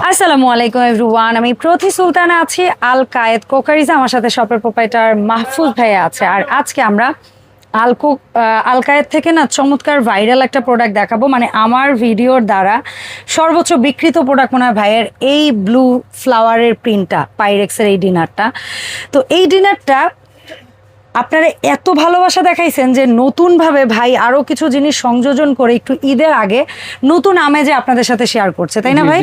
আসসালামু আলাইকুম এভরিওয়ান, আমি প্রতি সুলতানা আছি আল কায়েদ কোকারিজে। আমার সাথে শপের প্রোপাইটার মাহফুজ ভাইয়া আছে। আর আজকে আমরা আল কায়েদ থেকে না চমৎকার ভাইরাল একটা প্রোডাক্ট দেখাবো, মানে আমার ভিডিওর দ্বারা সর্বোচ্চ বিক্রিত প্রোডাক্ট মনে হয় ভাইয়ের এই ব্লু ফ্লাওয়ারের প্রিন্টটা, পাইরেক্সের এই ডিনারটা। তো এই ডিনারটা আপনারা এত ভালোবাসা দেখাইছেন যে নতুনভাবে ভাই আরো কিছু জিনিস সংযোজন করে একটু ঈদের আগে নতুন আমেজে আপনাদের সাথে শেয়ার করছে, তাই না ভাই?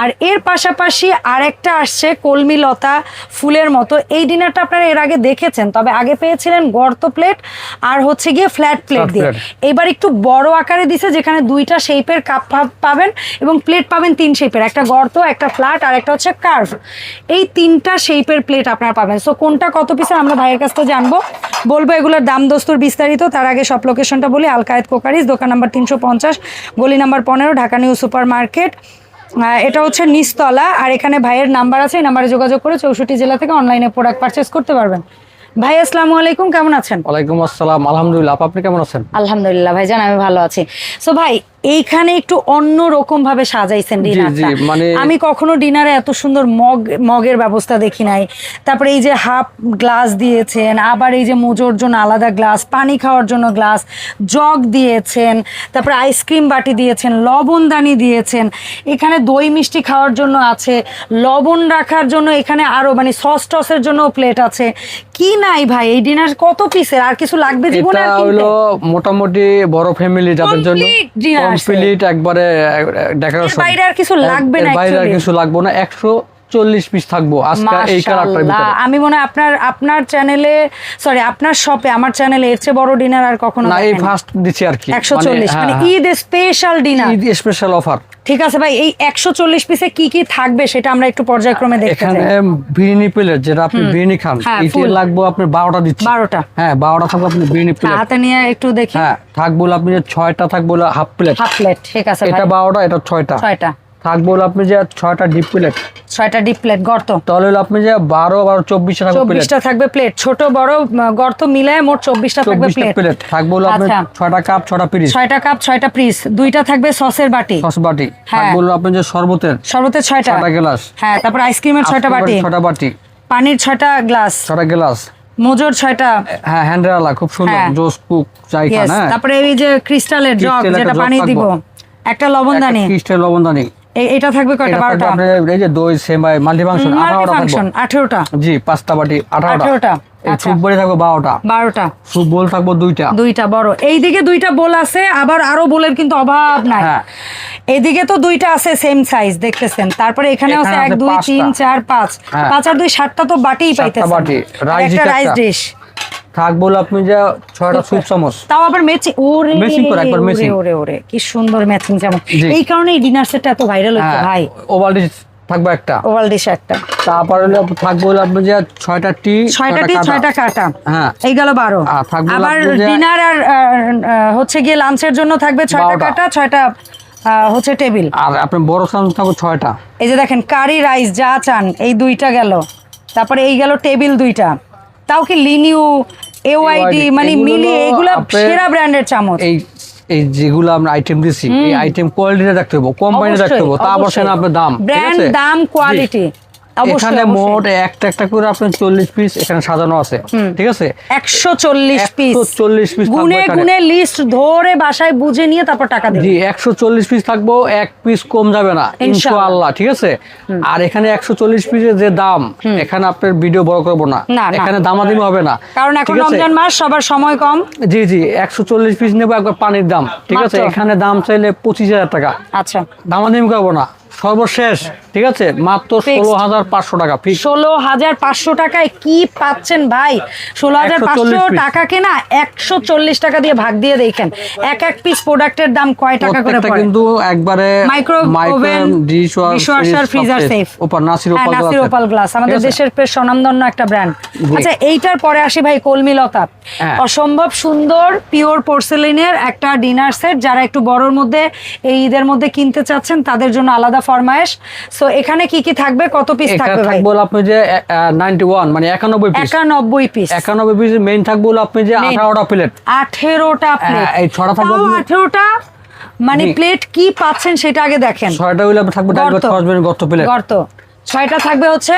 আর এর পাশাপাশি আরেকটা আসছে কলমি লতা ফুলের মতো। এই ডিনারটা আপনারা এর আগে দেখেছেন, তবে আগে পেয়েছিলেন গর্ত প্লেট আর হচ্ছে গিয়ে ফ্ল্যাট প্লেট দিয়ে। এবার একটু বড় আকারে দিছে, যেখানে দুইটা শেপের কাপ পাবেন এবং প্লেট পাবেন তিন শেপের, একটা গর্ত, একটা ফ্ল্যাট আর একটা হচ্ছে কার্ভ। এই তিনটা শেপের প্লেট আপনারা পাবেন। সো কোনটা কত পিসের আমরা ভাইয়ের কাছ থেকে জানবো, বলবো এগুলোর দাম দস্তুর বিস্তারিত। তার আগে সব লোকেশনটা বলি। আল কায়েদ কোকারিজ, দোকান নাম্বার 350, গলি number 15, Dhaka new super market. এটা হচ্ছে নিচতলা। আর এখানে ভাইয়ের নাম্বার আছে, এই নাম্বারে যোগাযোগ করে 64 জেলা থেকে অনলাইনে প্রোডাক্ট পারচেস করতে পারবেন। ভাই আসসালামু আলাইকুম, কেমন আছেন? ওয়ালাইকুম আসসালাম, আলহামদুলিল্লাহ। আপনি কেমন আছেন? আলহামদুলিল্লাহ ভাইজান, আমি ভালো আছি। সো ভাই এইখানে একটু অন্য রকম ভাবে সাজাইছেন ডিনারটা। মানে আমি কখনো ডিনারে এত সুন্দর মগের ব্যবস্থা দেখি নাই। তারপরে এই যে হাফ গ্লাস দিয়েছেন, আবার এই যে মোজোর জন্য আলাদা গ্লাস, পানি খাওয়ার জন্য গ্লাস, জগ দিয়েছেন, তারপরে আইসক্রিম বাটি দিয়েছেন, লবণদানি দিয়েছেন, এখানে দই মিষ্টি খাওয়ার জন্য আছে, লবণ রাখার জন্য এখানে আরো মানে সস টসের জন্য প্লেট আছে। কি নাই ভাই এই ডিনার কত পিসের? আর কিছু লাগবে জীবনে? এটা হলো মোটামুটি বড় ফ্যামিলি যাদের জন্য কমপ্লিট একবারে ডেকোরেশন। বাইরে আর কিছু লাগবে না, বাইরে আর কিছু লাগবে না। 140 পিস থাকবো আজকে এই কালারটার ভিতরে। আমি মনে হয় আপনার চ্যানেলে, সরি আপনার শপে, আমার চ্যানেলে এর চেয়ে বড় ডিনার আর কখনো না, এই ফার্স্ট দিছি আর কি। 140 মানে Eid special dinner, Eid special offer. ঠিক আছে ভাই, এই 140 পিসে কি কি থাকবে সেটা আমরা একটু পর্যায়ক্রমে দেখতে চাই। এখানে বিরিয়ানি প্লেট, যেটা আপনি বিরিয়ানি খান, এটা লাগবে আপনার 12টা দিচ্ছি। 12টা? হ্যাঁ 12টা থাকবে আপনি বিরিয়ানি প্লেট। হাতে নিয়ে একটু দেখি। হ্যাঁ থাকবো আপনি যে 6টা থাকবো হাফ প্লেট। হাফ প্লেট, ঠিক আছে। এটা 12টা, এটা 6টা। 6টা থাকবো আপনি যে 6টা ডিপ প্লেট। 6টা ডিপ প্লেট গর্ত, তাহলে আপনি যে 12 24টা থাকবে প্লেট। 24টা থাকবে প্লেট, ছোট বড় গর্ত মিলায় মোট 24টা থাকবে প্লেট। থাকবো আপনি 6টা কাপ 6টা পিস। 6টা কাপ 6টা পিস, দুইটা থাকবে সসের বাটি। সস বাটি থাকবো আপনি যে শরবতের 6টা গ্লাস। হ্যাঁ, তারপর আইসক্রিমের 6টা বাটি। 6টা বাটি। পানির 6টা গ্লাস। 6টা গ্লাস। মোজোর 6টা। হ্যাঁ হ্যান্ডেলা খুব সুন্দর, জোস কুক চাই খান। হ্যাঁ তারপরে এই যে ক্রিস্টালের জগ, যেটা পানি দিব, একটা লবণদানি। ক্রিস্টাল লবণদানি। এটা থাকবে কয়টা? 12টা। এই যে দই সেমাই মাল্টিফাংশন 18টা। জি 5টা বাটি 18টা। আচ্ছা, সুপ বলে থাকবে 12টা। সুপ বোল থাকবে দুইটা বড়। এইদিকে 2টা বোল আছে, আবার আরো বোলের কিন্তু অভাব নাই। এদিকে তো 2টা আছে সেম সাইজ দেখতেছেন। তারপরে এখানে আছে 1 2 3 4 5 5 আর 2 7টা তো বাটিই পাইতেছেন। একটা রাইস ডিশ থাকবো আপনি যে 6টা সুপ চামচ, তাও আবার ম্যাচিং। ম্যাচিং করে একবার ম্যাচিং। ওরে কি সুন্দর ম্যাচিং চামচ। এই কারণে এই ডিনার সেটটা এত ভাইরাল হচ্ছে ভাই। ওভাল ডিশ থাকবে একটা। ওভাল ডিশ একটা। তারপর থাকবো আপনি যে 6টা টি 6টা কাটা। হ্যাঁ এই গেল 12। আবার ডিনার আর হচ্ছে গিয়ে লাঞ্চের জন্য থাকবে 6টা কাটা, 6টা হচ্ছে টেবিল। আর আপনি বড় চামচ থাকবে 6টা। এই যে দেখেন কারি রাইস যা চান, এই 2টা গেল। তারপরে এই গেল টেবিল 2টা। তাও কি লিনিউ এওআইডি মানে মিলি, এগুলা সেরা ব্র্যান্ডের চামচ। এই যেগুলো আমরা আইটেম দিছি, এই আইটেম কোয়ালিটিটা দেখতে হবে, কোম্পানি দেখতে হবে, তারপর সেটা আপনার দাম, ব্র্যান্ড, দাম, কোয়ালিটি। এখানে মোট একটা করে আপনার 40 পিস এখানে সাজানো আছে, ঠিক আছে? 140 পিস গুনে গুনে লিস্ট ধরে বাসায় বুঝে নিয়ে তারপর টাকা দিবেন। জি 140 পিস থাকবো, এক পিস কম যাবে না ইনশাআল্লাহ, ঠিক আছে? আর এখানে 140 পিসের যে দাম, এখানে আপনার ভিডিও বড় করব না, এখানে দামাদামি হবে না, কারণ এখন রমজান মাস, সবার সময় কম। জি 140 পিস নেব একবার পানির দাম, ঠিক আছে? এখানে দাম চাইলে 25,000 টাকা। আচ্ছা, দামাদামি করব না, সর্বশেষ, ঠিক আছে? মাত্র 16,500 টাকা। 16,500 টাকায় কি পাচ্ছেন ভাই? 16,500 টাকাকে না 140 টাকা দিয়ে ভাগ দিয়ে দেখেন এক পিস প্রোডাক্টের দাম কয় টাকা করে পড়ে। কিন্তু একবারে মাইক্রোওভেন, ডিশওয়াশার, ফ্রিজার সেফ, উপর নাসির ওপাল গ্লাস, আমাদের দেশের বেশ স্বনামধন্য একটা ব্র্যান্ড। আচ্ছা, এইটার পরে আসি ভাই কলমি লতা। অসম্ভব সুন্দর পিওর পোর্সেলিনের একটা ডিনার সেট, যারা একটু বড়র মধ্যে এই ঈদের মধ্যে কিনতে চাচ্ছেন তাদের জন্য আলাদা ফরমায়েশ। সো এখানে কি কি থাকবে, কত পিস থাকবে ভাই? থাকবে আপনি যে 91 মানে 91 পিস। 91 পিস। 91 পিস মেইন থাকবে আপনি যে 18টা প্লেট। 18টা প্লেট। এই 6টা থাকবে 18টা মানে প্লেট কি পাচ্ছেন সেটা আগে দেখেন। 6টা হইলে থাকবে গর্ত প্লেট, গর্ত 6টা থাকবে হচ্ছে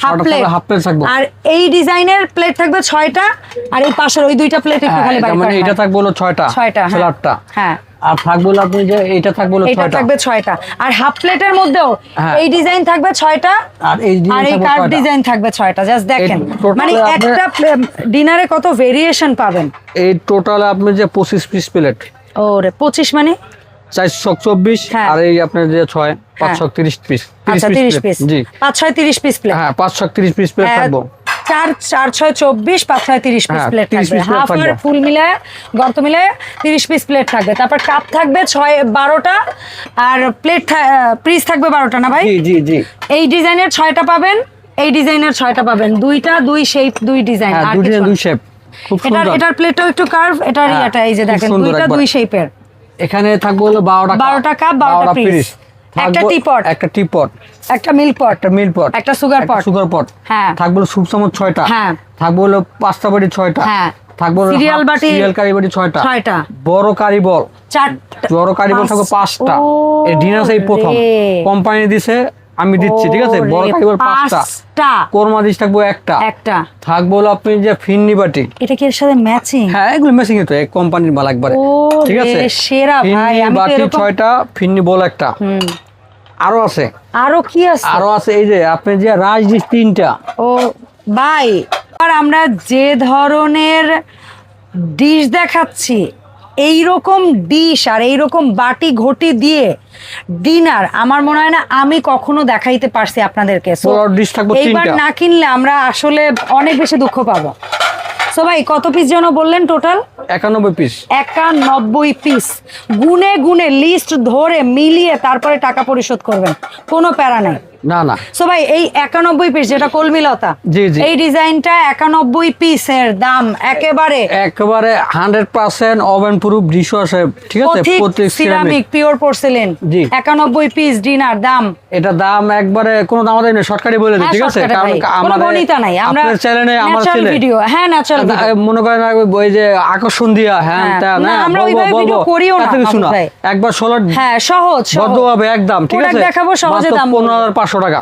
হাফ প্লেট থাকবে। আর এই ডিজাইনের প্লেট থাকবে 6টা, আর এই পাশের ওই দুইটা প্লেট একটু খালি বাইরে মানে এটা থাকবে হলো 6টা, 6টা। হ্যাঁ আর থাকবে হলো আপনি যে এটা থাকবে হলো 6টা, এটা থাকবে 6টা। আর হাফ প্লেটের মধ্যেও এই ডিজাইন থাকবে 6টা, আর এই কার্ভ ডিজাইন থাকবে 6টা। জাস্ট দেখেন মানে একটা ডিনারে কত ভেরিয়েশন পাবেন। এই টোটাল আপনি যে 25 পিস প্লেট। ওরে 25 মানে 424, আর এই আপনার যে 6 5 6 30 পিস। আচ্ছা 30 পিস, জি 5 6 30 পিস প্লেট। হ্যাঁ 5 6 30 পিস প্লেট থাকবে। 4 4 6 24, 5 6 30 পিস প্লেট থাকবে। হাফ আর ফুল মিলায় গর্ত মিলায় 30 পিস প্লেট থাকবে। তারপর কাপ থাকবে 6 12টা, আর প্লেট পিস থাকবে 12টা না ভাই? জি জি। এই ডিজাইনের 6টা পাবেন, এই ডিজাইনের 6টা পাবেন। দুইটা দুই শেপ, দুই ডিজাইন, আর দুই শেপ। খুব সুন্দর। এটার প্লেটটাও একটু কার্ভ, এটার এটা এই যে দেখেন দুইটা দুই শেপের। এখানে থাকবে হলো 12টা কাপ, 12টা পিস, একটা টিপট, একটা মিল্ক পট, একটা সুগার পট। হ্যাঁ থাকবে হলো সুপ চামচ 6টা। হ্যাঁ থাকবে হলো পাস্তা বাটি 6টা। হ্যাঁ থাকবে হলো সিরিয়াল কারি বাটি 6টা। বড় কারি বল 4টা, বড় কারি বল থাকবে 5টা। এই ডিনার সেই প্রথম কোম্পানি দিছে, আমি দিচ্ছি, ঠিক আছে? বড় কারি বল 5টা, কোরমা ডিশ থাকবে একটা থাকবে হলো আপনি যে ফিন্নি বাটি। এটা কি এর সাথে ম্যাচিং? হ্যাঁ এগুলো ম্যাচিং তো এক কোম্পানির মাল একবারে, ঠিক আছে? সেরা ভাই। আমি তো এরকম 6টা, ফিন্নি বল একটা। আরো আছে, আরো কি আছে? আরো আছে এই যে আপনি যে রাইস ডিশ 3টা। ও ভাই, আর আমরা যে ধরনের ডিশ দেখাচ্ছি, এইরকম ডিশ আর এইরকম বাটি ঘটি দিয়ে ডিনার আমার মনে হয় না আমি কখনো দেখাইতে পারছি আপনাদেরকে। এইবার না কিনলে আমরা আসলে অনেক বেশি দুঃখ পাবো। সো ভাই কত পিস যেন বললেন? Total 91 piece. 91 পিস। গুনে গুনে লিস্ট ধরে মিলিয়ে তারপরে টাকা পরিশোধ করবেন, কোনো প্যারা নাই। না না। সো ভাই এই 91 পিস যেটা কলমিলতা, এই ডিজাইনটা 91 পিসের দাম একেবারে 100% ওভেন প্রুফ ডিশওয়াশার, ঠিক আছে? প্রত্যেক ceramic pure porcelain. 91 piece dinner দাম, এটা দাম একবারে কোনো দাম দেয় না, শর্টকাটে বলে দিই, ঠিক আছে? কারণ আমাদের গণিতা নাই, আমরা চ্যানেলে আমার চ্যানেল ভিডিও, হ্যাঁ ন্যাচারাল ভিডিও, মনে করেন ওই যে আকর্ষণ দিয়া, হ্যাঁ না আমরা ওইভাবে ভিডিও করিও না, একবার সলট, হ্যাঁ সহজ বদ্ধভাবে একদম, ঠিক আছে? দেখাবো সহজে, দাম 15,500 টাকা,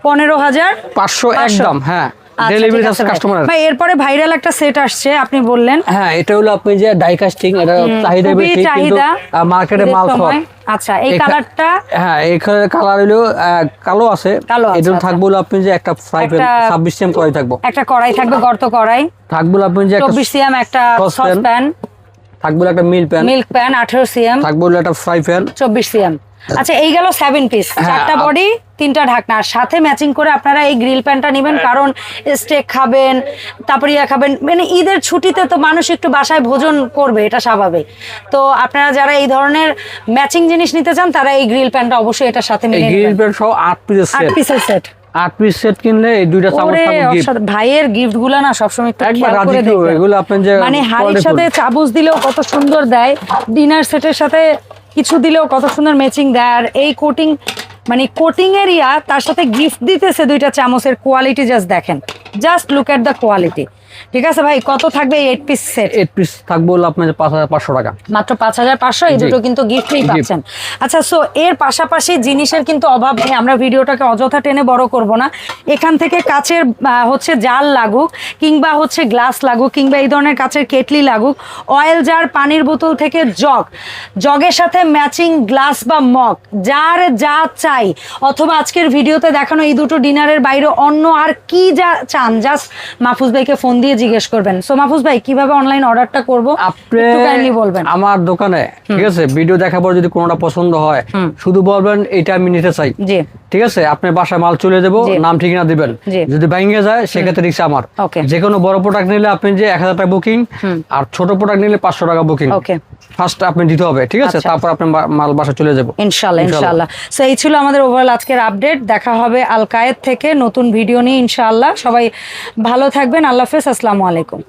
15,500 একদম। হ্যাঁ ডেলিভারি চার্জ কাস্টমার। ভাই এরপরে ভাইরাল একটা সেট আসছে আপনি বললেন। হ্যাঁ এটা হলো আপনি যে ডাই কাস্টিং, এটা চাহিদা বেশি কিন্তু মার্কেটে মাল কম। আচ্ছা এই কালারটা, হ্যাঁ এই কালার হলো কালো আছে। এটা থাকবে হলো আপনি যে একটা ফ্রাই প্যান 26 সিএম কড়াই থাকবে, একটা কড়াই থাকবে, গর্ত কড়াই থাকবে আপনি যে 24 সিএম একটা সসপ্যান থাকবে, একটা মিল্ক প্যান 18 সিএম থাকবে, একটা ফ্রাই প্যান 24 সিএম। আচ্ছা এই গেল 7 পিস, 4টা বডি 3টা ঢাকনা, আর সাথে ম্যাচিং করে আপনারা এই গ্রিল প্যানটা নেবেন, কারণ স্টেক খাবেন, তারপরে খাবেন, মানে ঈদের ছুটিতে তো মানুষ একটু বাসায় ভোজন করবে, এটা স্বাভাবিক। তো আপনারা যারা এই ধরনের ম্যাচিং জিনিস নিতে চান তারা এই গ্রিল প্যানটা অবশ্যই এটার সাথে মিলিয়ে নেবেন। গ্রিল প্যান সহ 8 পিসের সেট, 8 পিস সেট কিনলে এই দুইটা চামচ থাকবে গিফট। ভাইয়ের গিফটগুলো না সবসময় একটু খেয়াল করে দেখবেন, এগুলো আপনি যে মানে হাড়ির সাথে চামচ দিলেও কত সুন্দর দেয়, ডিনার সেটের সাথে কিছু দিলেও কত সুন্দর ম্যাচিং দেয়। আর এই কোটিং, মানে কোটিং এরিয়া তার সাথে গিফট দিতেছে দুইটা চামচের, কোয়ালিটি জাস্ট দেখেন, just look at the quality. ঠিক আছে ভাই, কত থাকবে এই 8 পিস সেট? 8 পিস থাকবে হলো আপনাদের 5,500 টাকা, মাত্র 5,500। এই দুটো কিন্তু গিফটই পাচ্ছেন। আচ্ছা সো এর পাশাপাশি জিনিসের কিন্তু অভাব নেই, আমরা ভিডিওটাকে অযথা টেনে বড় করব না। এখান থেকে কাচের হচ্ছে জাল লাগুক, কিংবা হচ্ছে গ্লাস লাগুক, কিংবা এই ধরনের কাচের কেটলি লাগুক, অয়েল জার, পানির বোতল থেকে জগের সাথে ম্যাচিং গ্লাস বা মগ, যার যা চাই, অথবা আজকের ভিডিওতে দেখানো এই দুটো ডিনারের বাইরে অন্য আর কি যা চান, জাস্ট মাহফুজ ভাইকে ফোন দিয়ে জিজ্ঞেস করবেন। সো মাহফুজ ভাই কিভাবে অনলাইন অর্ডারটা করব আপনি কাইন্ডলি বলবেন। আমার দোকানে, ঠিক আছে, ভিডিও দেখার পর যদি কোনোটা পছন্দ হয় শুধু বলবেন এটা আমি নিতে চাই, জি ঠিক আছে? আপনার বাসায় মাল চলে যাবো, নাম ঠিকানা দিবেন, যদি ভেঙে যায় সেক্ষেত্রে রিস্ক আমার। যে কোনো বড় প্রোডাক্ট নিলে আপনি যে 1,000 টাকা বুকিং, আর ছোট প্রোডাক্ট নিলে 500 টাকা বুকিং ফার্স্ট আপনি দিতে হবে, ঠিক আছে? তারপর আপনার মাল বাসা চলে যাবো ইনশাআল্লাহ। ইনশাআল্লাহ। সো এই ছিল আমাদের ওভারঅল আজকের আপডেট। দেখা হবে আল কায়েদ থেকে নতুন ভিডিও নিয়ে ইনশাআল্লাহ। সবাই ভালো থাকবেন, আল্লাহ হাফেজ, আসসালামু আলাইকুম।